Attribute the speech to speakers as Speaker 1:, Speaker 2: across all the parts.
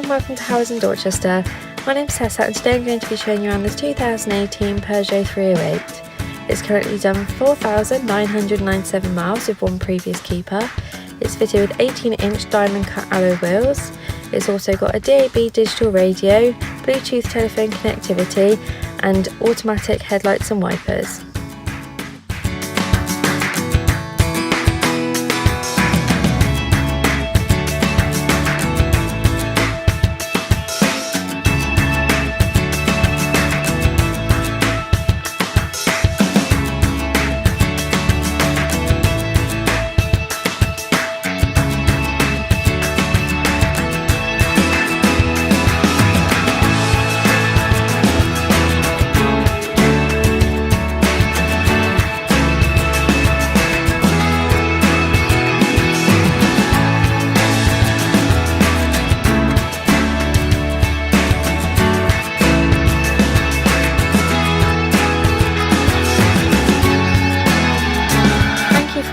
Speaker 1: and welcome to Howes in Dorchester. My name's Tessa and today I'm going to be showing you around this 2018 Peugeot 308. It's currently done 4,997 miles with one previous keeper. It's fitted with 18-inch diamond cut alloy wheels. It's also got a DAB digital radio, Bluetooth telephone connectivity and automatic headlights and wipers.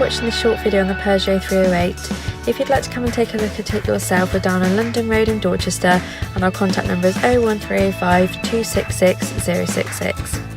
Speaker 1: Watching this short video on the Peugeot 308. If you'd like to come and take a look at it yourself, we're down on London Road in Dorchester and our contact number is 01305 266 066.